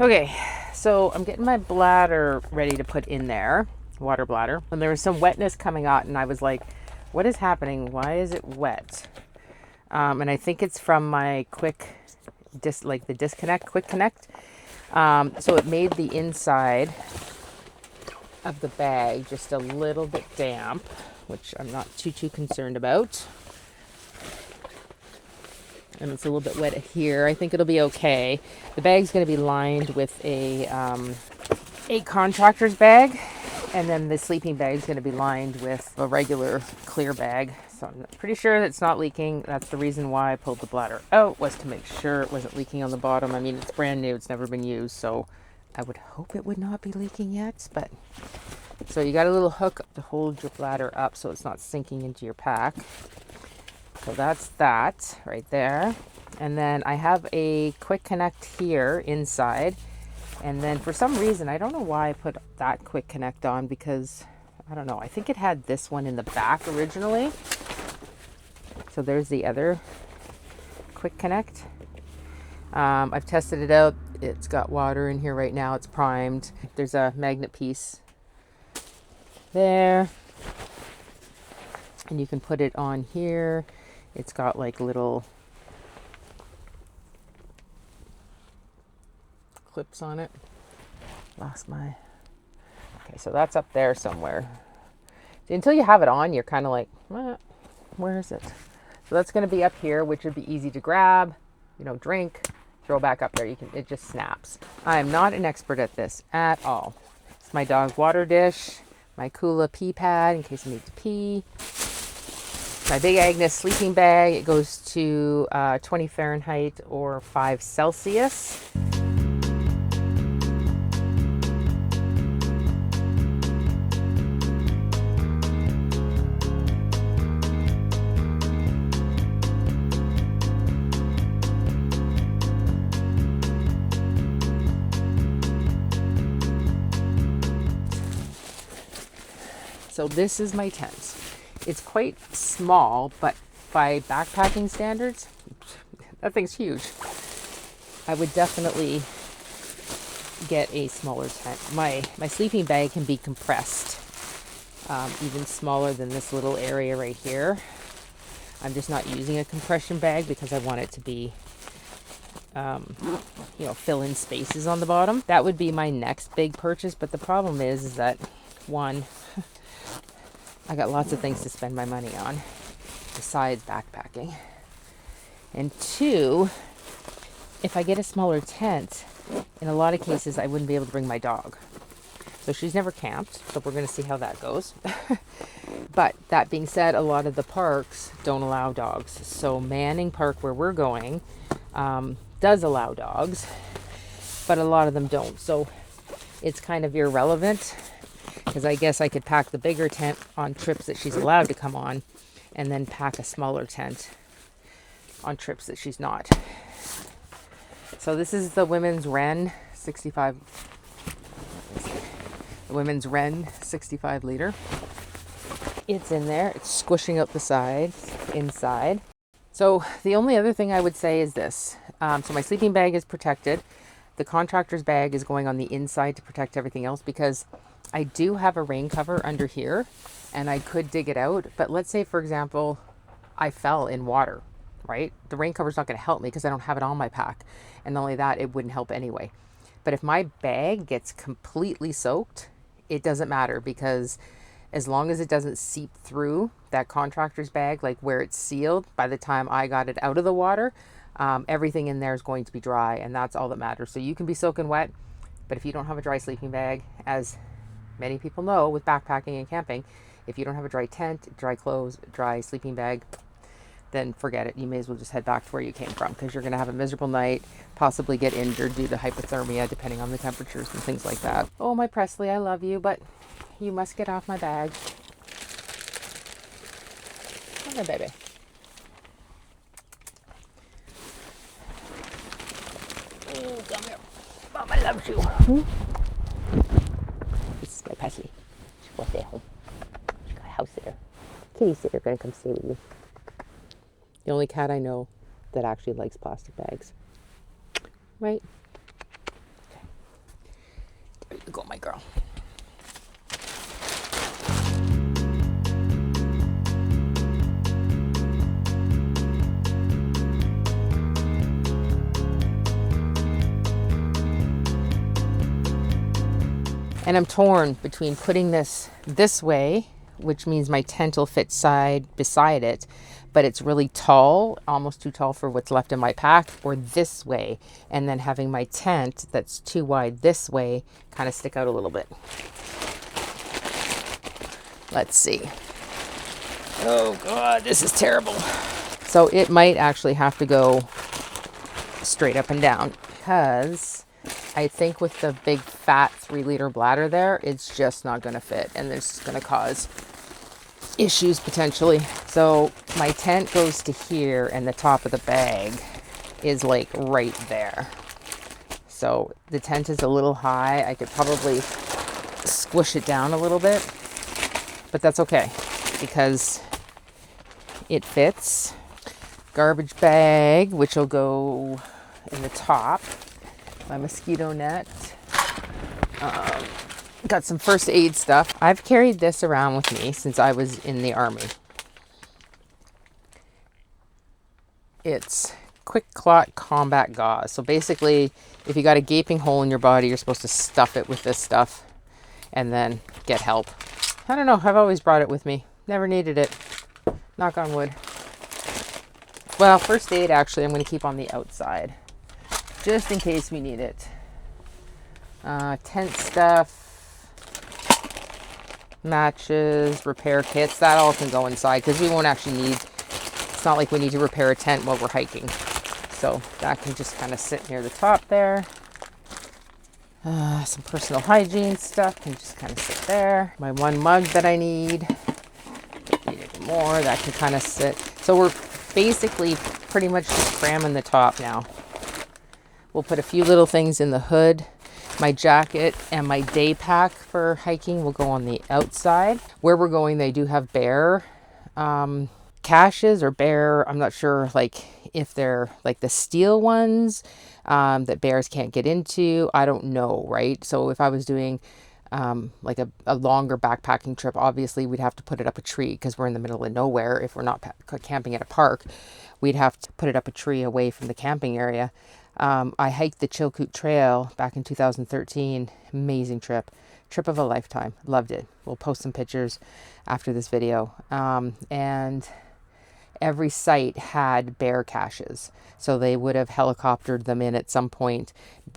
Okay, so I'm getting my bladder ready to put in there, water bladder. And there was some wetness coming out, and I was like, what is happening? Why is it wet? And I think it's from my quick quick connect. So it made the inside of the bag just a little bit damp, which I'm not too concerned about. And it's a little bit wet here. I think it'll be okay. The bag's going to be lined with a contractor's bag, and then the sleeping bag is going to be lined with a regular clear bag. So I'm pretty sure it's not leaking. That's the reason why I pulled the bladder out, was to make sure it wasn't leaking on the bottom. I mean, it's brand new. It's never been used, so I would hope it would not be leaking yet. But so you got a little hook to hold your bladder up so it's not sinking into your pack. So that's that right there. And then I have a quick connect here inside. And then for some reason, I don't know why I put that quick connect on, because I don't know. I think it had this one in the back originally. So there's the other quick connect. I've tested it out. It's got water in here right now. It's primed. There's a magnet piece there. And you can put it on here. It's got like little clips on it. Lost my... Okay, so that's up there somewhere. So until you have it on, you're kind of like, where is it? So that's going to be up here, which would be easy to grab, drink, throw back up there. It just snaps. I am not an expert at this at all. It's my dog's water dish, my Kula pee pad in case I need to pee. My Big Agnes sleeping bag, it goes to 20 Fahrenheit or 5 Celsius. So this is my tent. It's quite small, but by backpacking standards, that thing's huge. I would definitely get a smaller tent. My sleeping bag can be compressed, even smaller than this little area right here. I'm just not using a compression bag because I want it to be, fill in spaces on the bottom. That would be my next big purchase, but the problem is that, one, I got lots of things to spend my money on besides backpacking. And two, if I get a smaller tent, in a lot of cases, I wouldn't be able to bring my dog. So she's never camped, so we're going to see how that goes. But that being said, a lot of the parks don't allow dogs. So Manning Park, where we're going, does allow dogs, but a lot of them don't. So it's kind of irrelevant, because I guess I could pack the bigger tent on trips that she's allowed to come on, and then pack a smaller tent on trips that she's not. So this is the Women's Wren 65. The Women's Wren 65 liter. It's in there. It's squishing out the sides inside. So the only other thing I would say is this. So my sleeping bag is protected. The contractor's bag is going on the inside to protect everything else, because I do have a rain cover under here and I could dig it out. But let's say, for example, I fell in water, right? The rain cover's not going to help me because I don't have it on my pack. And not only that, it wouldn't help anyway. But if my bag gets completely soaked, it doesn't matter, because as long as it doesn't seep through that contractor's bag, like where it's sealed, by the time I got it out of the water, everything in there is going to be dry, and that's all that matters. So you can be soaking wet, but if you don't have a dry sleeping bag, as many people know with backpacking and camping, if you don't have a dry tent, dry clothes, dry sleeping bag, then forget it. You may as well just head back to where you came from, because you're going to have a miserable night, possibly get injured due to hypothermia, depending on the temperatures and things like that. Oh, my Presley, I love you, but you must get off my bag. Come here, baby. Oh, come here. Mama loves you. This is my Presley. She's going to stay home. She's got a house sitter. Kitty sitter going to come stay with you. The only cat I know that actually likes plastic bags. Right? Okay. There you go, my girl. And I'm torn between putting this way, which means my tent will fit side beside it, but it's really tall, almost too tall for what's left in my pack, or this way, and then having my tent that's too wide this way kind of stick out a little bit. Let's see. Oh God, this is terrible. So it might actually have to go straight up and down, because I think with the big fat 3-liter bladder there, it's just not going to fit, and it's going to cause issues potentially. So my tent goes to here, and the top of the bag is like right there. So the tent is a little high. I could probably squish it down a little bit, but that's okay because it fits. Garbage bag, which will go in the top. My mosquito net. Got some first aid stuff. I've carried this around with me since I was in the army. It's quick clot combat gauze. So basically, if you got a gaping hole in your body, you're supposed to stuff it with this stuff and then get help. I don't know. I've always brought it with me. Never needed it. Knock on wood. Well, first aid, actually, I'm going to keep on the outside, just in case we need it. Tent stuff, matches, repair kits, that all can go inside because we won't actually need, it's not like we need to repair a tent while we're hiking. So that can just kind of sit near the top there. Some personal hygiene stuff can just kind of sit there. My one mug that I need. Don't need any more. That can kind of sit. So we're basically pretty much just cramming the top now. We'll put a few little things in the hood. My jacket and my day pack for hiking will go on the outside. Where we're going, they do have bear caches or bear, I'm not sure like if they're like the steel ones that bears can't get into. I don't know, right? So if I was doing like a longer backpacking trip, obviously we'd have to put it up a tree because we're in the middle of nowhere. If we're not camping at a park, we'd have to put it up a tree away from the camping area. I hiked the Chilkoot Trail back in 2013. Amazing trip of a lifetime. Loved it. We'll post some pictures after this video. And every site had bear caches. So they would have helicoptered them in at some point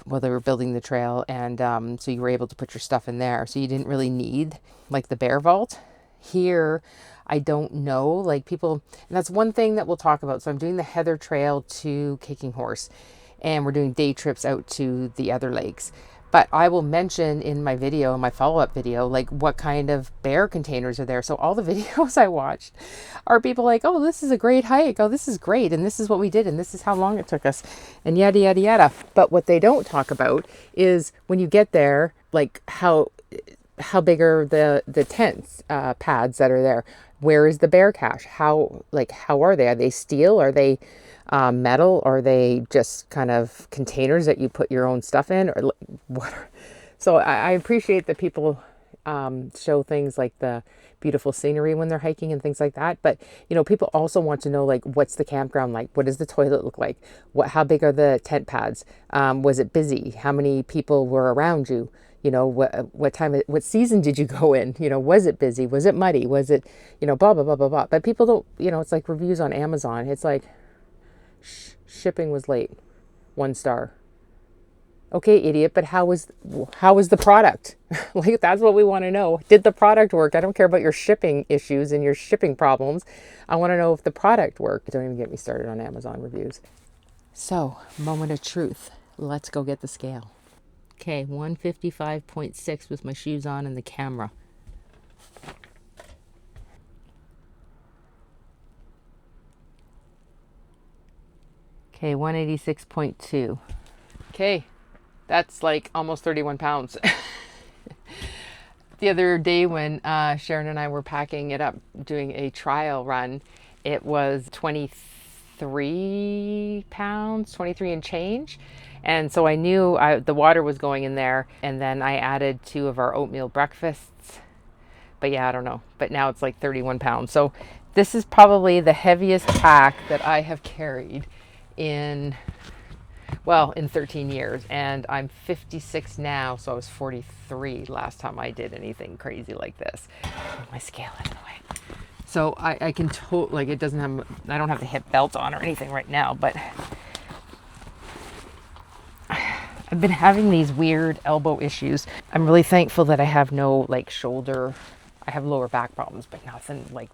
while they were building the trail. And so you were able to put your stuff in there. So you didn't really need like the bear vault. Here, I don't know, like people, and that's one thing that we'll talk about. So I'm doing the Heather Trail to Kicking Horse, and we're doing day trips out to the other lakes. But I will mention in my video, my follow-up video, like what kind of bear containers are there. So all the videos I watched are people like, oh, this is a great hike. Oh, this is great. And this is what we did. And this is how long it took us. And yada, yada, yada. But what they don't talk about is when you get there, like how big are the tents, pads that are there? Where is the bear cache? How are they? Are they steel? Are they metal? Are they just kind of containers that you put your own stuff in, or what? So I appreciate that people show things like the beautiful scenery when they're hiking and things like that. But you know, people also want to know, like, what's the campground like? What does the toilet look like? How big are the tent pads? Was it busy? How many people were around you? You know, what season did you go in? You know, was it busy? Was it muddy? Was it, you know, blah, blah, blah, blah, blah. But people don't, you know, it's like reviews on Amazon. It's like, shipping was late, 1 star. Okay, idiot, but how was the product? Like, that's what we want to know. Did the product work? I don't care about your shipping issues and your shipping problems. I want to know if the product worked. Don't even get me started on Amazon reviews. So, moment of truth. Let's go get the scale. Okay, 155.6 with my shoes on and the camera. Okay, 186.2. Okay, that's like almost 31 pounds. The other day when Sharon and I were packing it up, doing a trial run, it was 23 23 pounds, 23 and change. And so I knew the water was going in there. And then I added 2 of our oatmeal breakfasts. But yeah, I don't know. But now it's like 31 pounds. So this is probably the heaviest pack that I have carried in 13 years. And I'm 56 now. So I was 43 last time I did anything crazy like this. Move my scale out of the way. So I can like it doesn't have, I don't have the hip belt on or anything right now, but I've been having these weird elbow issues. I'm really thankful that I have no like shoulder, I have lower back problems, but nothing like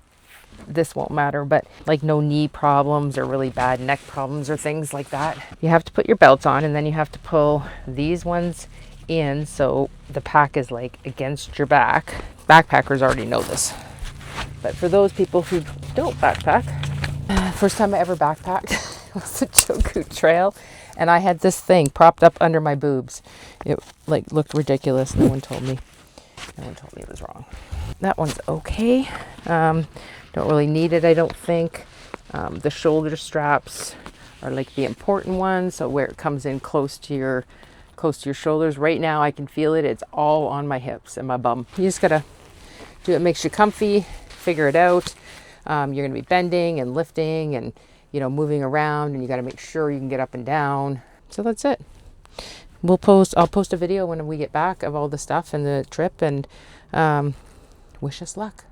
this won't matter, but like no knee problems or really bad neck problems or things like that. You have to put your belts on and then you have to pull these ones in so the pack is like against your back. Backpackers already know this. But for those people who don't backpack, first time I ever backpacked was the Choku Trail, and I had this thing propped up under my boobs. It like looked ridiculous. No one told me it was wrong. That one's okay. Don't really need it, I don't think. The shoulder straps are like the important ones, so where it comes in close to your shoulders. Right now I can feel it. It's all on my hips and my bum. You just gotta do it. Makes you comfy. Figure it out. You're going to be bending and lifting and moving around, and you got to make sure you can get up and down. So that's it. I'll post a video when we get back of all the stuff and the trip, and wish us luck.